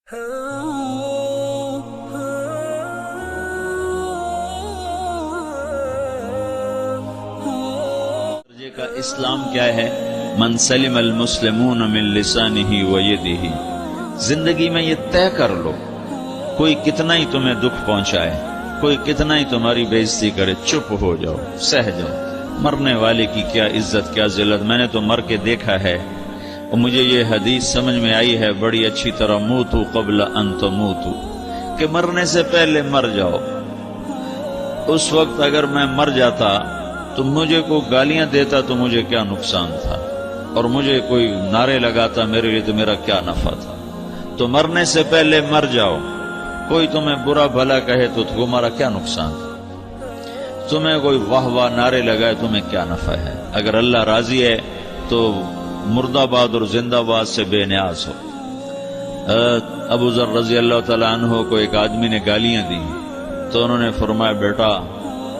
درجے کا اسلام کیا ہے؟ من سلم المسلمون من لسانہ و یدہ. زندگی میں یہ طے کر لو، کوئی کتنا ہی تمہیں دکھ پہنچائے، کوئی کتنا ہی تمہاری بےعزتی کرے، چپ ہو جاؤ، سہ جاؤ. مرنے والے کی کیا عزت، کیا ذلت. میں نے تو مر کے دیکھا ہے اور مجھے یہ حدیث سمجھ میں آئی ہے بڑی اچھی طرح، موتو قبل ان تموتو، کہ مرنے سے پہلے مر جاؤ. اس وقت اگر میں مر جاتا تو مجھے کوئی گالیاں دیتا تو مجھے کیا نقصان تھا، اور مجھے کوئی نعرے لگاتا میرے لیے تو میرا کیا نفع تھا. تو مرنے سے پہلے مر جاؤ. کوئی تمہیں برا بھلا کہے تو تمہارا کیا نقصان تھا، تمہیں کوئی واہ واہ نعرے لگائے تمہیں کیا نفع ہے. اگر اللہ راضی ہے تو مردہ باد اور زندہ باد سے بے نیاز ہو. ابو ذر رضی اللہ تعالیٰ عنہ کو ایک آدمی نے گالیاں دی تو انہوں نے فرمایا، بیٹا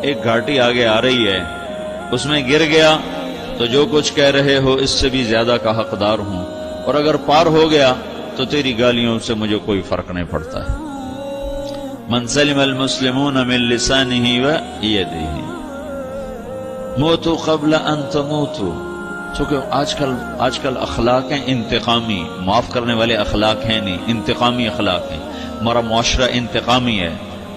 ایک گھاٹی آگے آ رہی ہے، اس میں گر گیا تو جو کچھ کہہ رہے ہو اس سے بھی زیادہ کا حقدار ہوں، اور اگر پار ہو گیا تو تیری گالیوں سے مجھے کوئی فرق نہیں پڑتا ہے. من سلم المسلمون من لسانہ و یدہ. موتو قبل ان تموتو. چونکہ آج کل اخلاق ہیں انتقامی، معاف کرنے والے اخلاق ہیں نہیں، انتقامی اخلاق ہیں. ہمارا معاشرہ انتقامی ہے.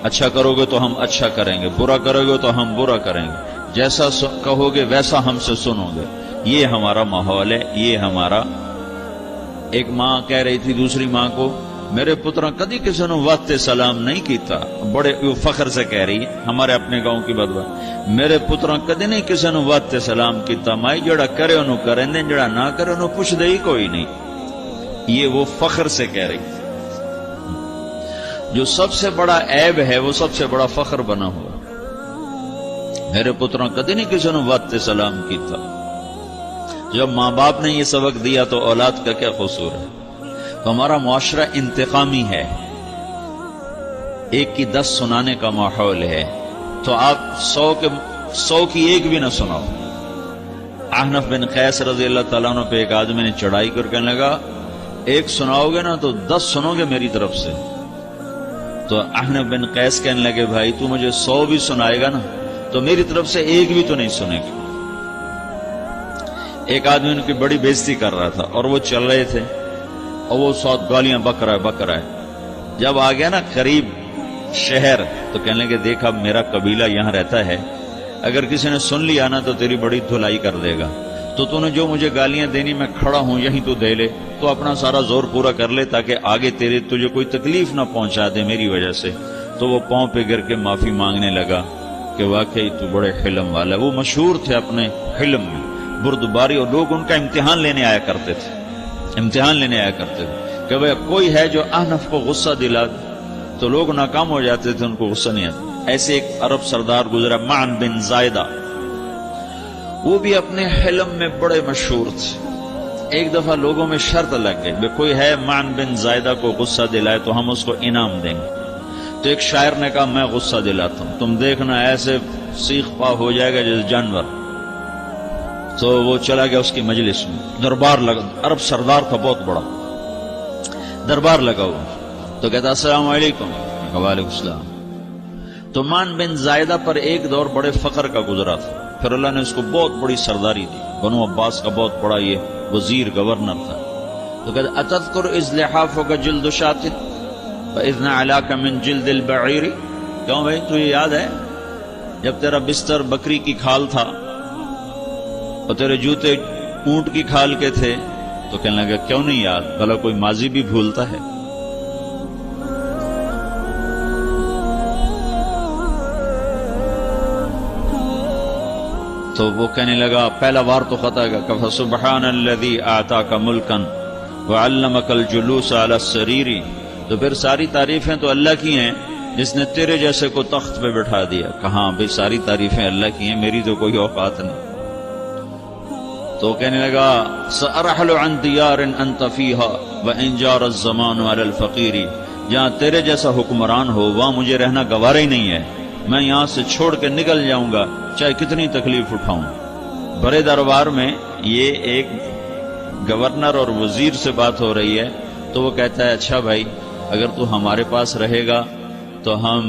اچھا کرو گے تو ہم اچھا کریں گے، برا کرو گے تو ہم برا کریں گے، جیسا کہو گے ویسا ہم سے سنو گے. یہ ہمارا ماحول ہے، یہ ہمارا. ایک ماں کہہ رہی تھی دوسری ماں کو، میرے پترا کدی کسی نے واسطے سلام نہیں کیتا. بڑے فخر سے کہہ رہی ہے، ہمارے اپنے گاؤں کی بات. میرے پترا کدی نہیں کسی نے واسطے سلام کیتا، مائی جڑا کرے انہوں کریں دیں، جڑا نہ کرے انہوں پوچھ دے ہی کوئی نہیں. یہ وہ فخر سے کہہ رہی تھی. جو سب سے بڑا عیب ہے وہ سب سے بڑا فخر بنا ہوا. میرے پترا کدی نہیں کسی نے واسطے سلام کیتا. جب ماں باپ نے یہ سبق دیا تو اولاد کا کیا قصور ہے. تو ہمارا معاشرہ انتقامی ہے، ایک کی 10 سنانے کا ماحول ہے. تو آپ 100 کی ایک بھی نہ سناؤ. احنف بن قیس رضی اللہ تعالیٰ عنہ پہ ایک آدمی نے چڑھائی کر کہنے لگا، ایک سناؤ گے نا تو 10 سنو گے میری طرف سے. تو احنف بن قیس کہنے لگے، بھائی تو مجھے 100 بھی سنائے گا نا تو میری طرف سے ایک بھی تو نہیں سنے گا. ایک آدمی ان کی بڑی بےزتی کر رہا تھا اور وہ چل رہے تھے اور وہ 100 گالیاں بک رہا ہے. جب آ گیا نا قریب شہر تو کہنے لگے، دیکھا میرا قبیلہ یہاں رہتا ہے، اگر کسی نے سن لیا نا تو تیری بڑی دھلائی کر دے گا. تو نے جو مجھے گالیاں دینی میں کھڑا ہوں یہیں تو دے لے، تو اپنا سارا زور پورا کر لے تاکہ آگے تجھے کوئی تکلیف نہ پہنچا دے میری وجہ سے. تو وہ پاؤں پہ گر کے معافی مانگنے لگا کہ واقعی تو بڑے حلم والا. وہ مشہور تھے اپنے حلم میں، بردباری، اور لوگ ان کا امتحان لینے آیا کرتے تھے کہ بھئی کوئی ہے جو احنف کو غصہ دلا دے. تو لوگ ناکام ہو جاتے تھے، ان کو غصہ نہیں آتا. ایسے ایک عرب سردار گزرا، معن بن زائدہ، وہ بھی اپنے حلم میں بڑے مشہور تھے. ایک دفعہ لوگوں میں شرط لگ گئی، کوئی ہے معن بن زائدہ کو غصہ دلائے تو ہم اس کو انعام دیں گے. تو ایک شاعر نے کہا، میں غصہ دلاتا ہوں، تم دیکھنا ایسے سیخ پا ہو جائے گا جیسے جانور. تو وہ چلا گیا اس کی مجلس میں، دربار لگا. عرب سردار تھا بہت بڑا، دربار لگا ہوا. تو کہتا، السلام علیکم. وعلیکم السلام. تو معن بن زائدہ پر ایک دور بڑے فقر کا گزرا تھا، پھر اللہ نے اس کو بہت بڑی سرداری دی. بنو عباس کا بہت بڑا یہ وزیر گورنر تھا. تو کہتا، اتذکر اذ لحافک جلد شاۃ فاذ نعلاک من جلد البعیر. کیوں بھائی تو یہ یاد ہے جب تیرا بستر بکری کی کھال تھا اور تیرے جوتے اونٹ کی کھال کے تھے؟ تو کہنے لگا، کیوں نہیں یاد، بھلا کوئی ماضی بھی بھولتا ہے. تو وہ کہنے لگا، پہلا وار تو خطا گا، کہ سبحان الذی اعطاک ملکا وعلمک الجلوس علی السریر. تو پھر ساری تعریفیں تو اللہ کی ہیں جس نے تیرے جیسے کو تخت پہ بٹھا دیا. کہاں بھئی ساری تعریفیں اللہ کی ہیں، میری تو کوئی اوقات نہیں. تو کہنے لگا، سأرحل عن دیار انت فیہا وان جار الزمان علی الفقیر. جہاں تیرے جیسا حکمران ہو وہاں مجھے رہنا گوارا ہی نہیں ہے، میں یہاں سے چھوڑ کے نکل جاؤں گا چاہے کتنی تکلیف اٹھاؤں. بڑے دربار میں یہ ایک گورنر اور وزیر سے بات ہو رہی ہے. تو وہ کہتا ہے، اچھا بھائی اگر تو ہمارے پاس رہے گا تو ہم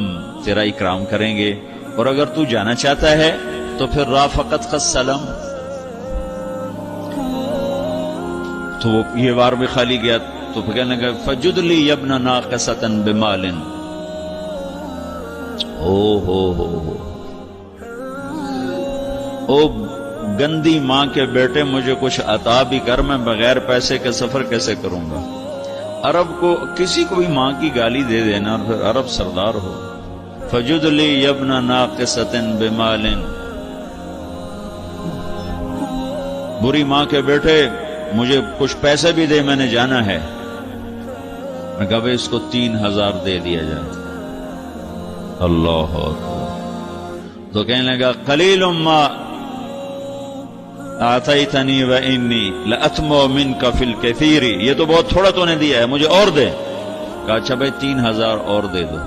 تیرا اکرام کریں گے، اور اگر تو جانا چاہتا ہے تو پھر رافقت کا سلام. تو وہ یہ وار بھی خالی گیا تو پھر کہنے لگا فجد لی یبن ناقصۃ بمال. او گندی ماں کے بیٹے، مجھے کچھ عطا بھی کر، میں بغیر پیسے کے سفر کیسے کروں گا. عرب کو کسی کو بھی ماں کی گالی دے دینا اور پھر عرب سردار ہو. فجد لی یبن ناقصۃ بمال. بری ماں کے بیٹے مجھے کچھ پیسے بھی دے، میں نے جانا ہے. میں کہا بھائی اس کو 3000 دے دیا جائے. اللہ اکبر. تو کہنے لگا قلیل ما آتیتنی وانی لأطمع منک فی الکثیر. یہ تو بہت تھوڑا تو نے دیا ہے، مجھے اور دے. کہا اچھا بھائی 3000 اور دے دو.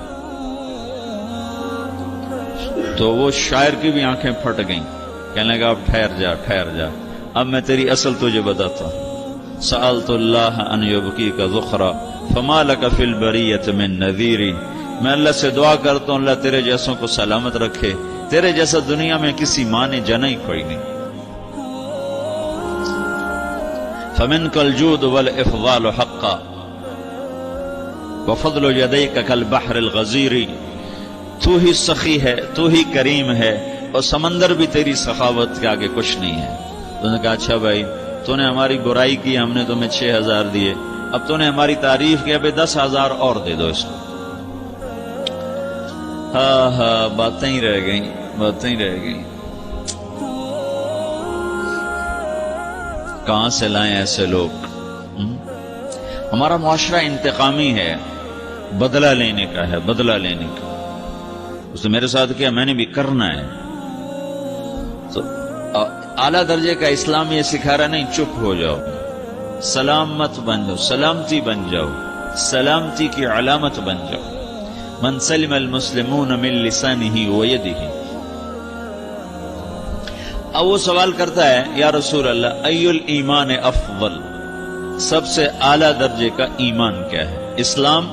تو وہ شاعر کی بھی آنکھیں پھٹ گئیں. کہنے لگا اب ٹھہر جا ٹھہر جا، اب میں تیری اصل تجھے بتاتا ہوں. سألت اللہ ان یبکیک ذخرا فما لک فی البریۃ من نذیر. میں اللہ سے دعا کرتا ہوں اللہ تیرے جیسوں کو سلامت رکھے، تیرے جیسا دنیا میں کسی ماں نے جنا ہی کوئی نہیں. فمنک الجود والافضال حقا وفضل یدیک کالبحر الغزیر. تو ہی سخی ہے، تو ہی کریم ہے، اور سمندر بھی تیری سخاوت کے آگے کچھ نہیں ہے. تو نے کہا اچھا بھائی تو نے ہماری برائی کی، ہم نے تمہیں 6000 دیے، اب تو نے ہماری تعریف کی، اب 10,000 اور دے دو اس کو. ہاں باتیں ہی رہ گئیں، باتیں ہی رہ گئیں. کہاں سے لائیں ایسے لوگ؟ ہمارا معاشرہ انتقامی ہے، بدلہ لینے کا ہے، بدلہ لینے کا. اس نے میرے ساتھ کیا، میں نے بھی کرنا ہے. تو اعلیٰ درجے کا اسلام یہ سکھا رہا نہیں چپ ہو جاؤ، سلامت بن جاؤ، سلامتی بن جاؤ، سلامتی کی علامت بن جاؤ. من سلم المسلمون من لسانہ ویدہ. اب وہ سوال کرتا ہے یا رسول اللہ ای الایمان افضل، سب سے اعلیٰ درجے کا ایمان کیا ہے؟ اسلام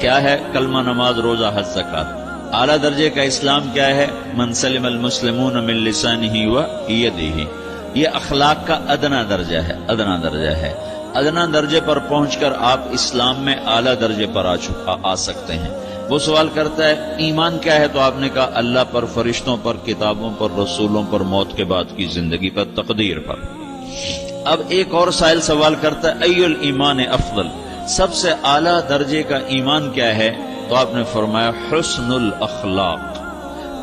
کیا ہے؟ کلمہ، نماز، روزہ، حج، زکوٰۃ. اعلیٰ درجے کا اسلام کیا ہے؟ من سلم المسلمون من لسانہ ویدہ. یہ اخلاق کا ادنا درجہ ہے، ادنا درجہ ہے. ادنا درجے پر پہنچ کر آپ اسلام میں اعلیٰ درجے پر آ سکتے ہیں. وہ سوال کرتا ہے ایمان کیا ہے؟ تو آپ نے کہا اللہ پر، فرشتوں پر، کتابوں پر، رسولوں پر، موت کے بعد کی زندگی پر، تقدیر پر. اب ایک اور سائل سوال کرتا ہے ای الایمان افضل، سب سے اعلیٰ درجے کا ایمان کیا ہے؟ تو آپ نے فرمایا حسن الاخلاق،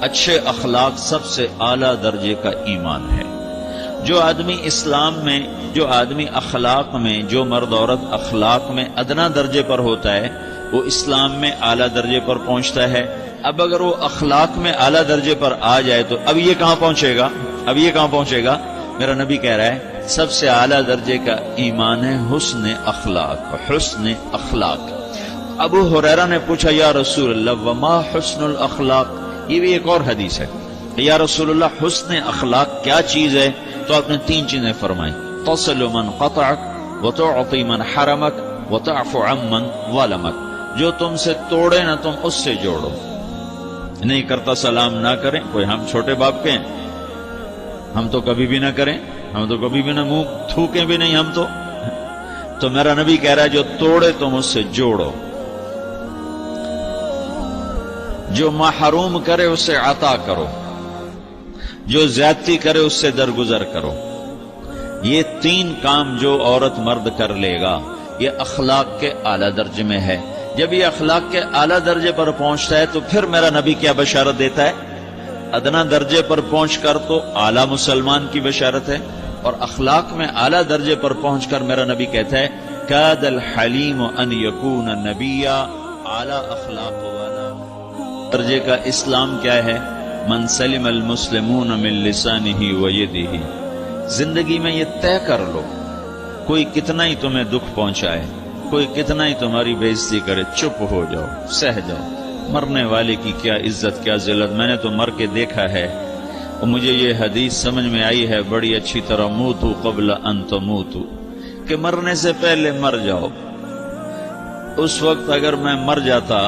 اچھے اخلاق سب سے اعلیٰ درجے کا ایمان ہے. جو آدمی اسلام میں، جو آدمی اخلاق میں، جو مرد عورت اخلاق میں ادنا درجے پر ہوتا ہے وہ اسلام میں اعلیٰ درجے پر پہنچتا ہے. اب اگر وہ اخلاق میں اعلیٰ درجے پر آ جائے تو اب یہ کہاں پہنچے گا؟ اب یہ کہاں پہنچے گا؟ میرا نبی کہہ رہا ہے سب سے اعلیٰ درجے کا ایمان ہے حسن اخلاق، حسن اخلاق. ابو ہریرہ نے پوچھا یا رسول اللہ وما حسن الاخلاق. یہ بھی ایک اور حدیث ہے. یا رسول اللہ حسن اخلاق کیا چیز ہے؟ تو آپ نے 3 چیزیں فرمائیں، تصل من قطعک وتعطی من حرمک وتعفو عمن ظلمک. جو تم سے توڑے نہ تم اس سے جوڑو. نہیں کرتا سلام نہ کریں. کوئی ہم چھوٹے باپ کے ہیں، ہم تو کبھی بھی نہ کریں، ہم تو کبھی بھی نہ منہ تھوکیں بھی نہیں ہم تو میرا نبی کہہ رہا ہے جو توڑے تم اس سے جوڑو. جو محروم کرے اس سے عطا کرو، جو زیادتی کرے اس سے درگزر کرو. یہ 3 کام جو عورت مرد کر لے گا یہ اخلاق کے اعلیٰ درجے میں ہے. جب یہ اخلاق کے اعلیٰ درجے پر پہنچتا ہے تو پھر میرا نبی کیا بشارت دیتا ہے؟ ادنا درجے پر پہنچ کر تو اعلیٰ مسلمان کی بشارت ہے، اور اخلاق میں اعلیٰ درجے پر پہنچ کر میرا نبی کہتا ہے کاد الحلیم ان یکون نبیا. اعلیٰ اخلاق والا درجے کا اسلام کیا ہے؟ من سلم المسلمون من لسانہ ویدہ. زندگی میں یہ طے کر لو کوئی کتنا ہی تمہیں دکھ پہنچائے، کوئی کتنا ہی تمہاری بےعزتی کرے، چپ ہو جاؤ، سہ جاؤ. مرنے والے کی کیا عزت، کیا ذلت. میں نے تو مر کے دیکھا ہے اور مجھے یہ حدیث سمجھ میں آئی ہے بڑی اچھی طرح، موتو قبل ان تموتو، کہ مرنے سے پہلے مر جاؤ. اس وقت اگر میں مر جاتا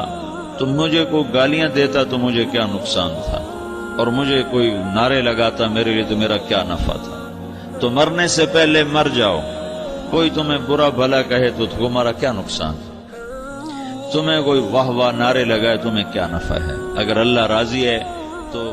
تو مجھے کوئی گالیاں دیتا تو مجھے کیا نقصان تھا، اور مجھے کوئی نعرے لگاتا میرے لیے تو میرا کیا نفع تھا۔ تو مرنے سے پہلے مر جاؤ، کوئی تمہیں برا بھلا کہے تو تمہارا کیا نقصان، تمہیں کوئی واہ واہ نعرے لگائے تمہیں کیا نفع ہے۔ اگر اللہ راضی ہے تو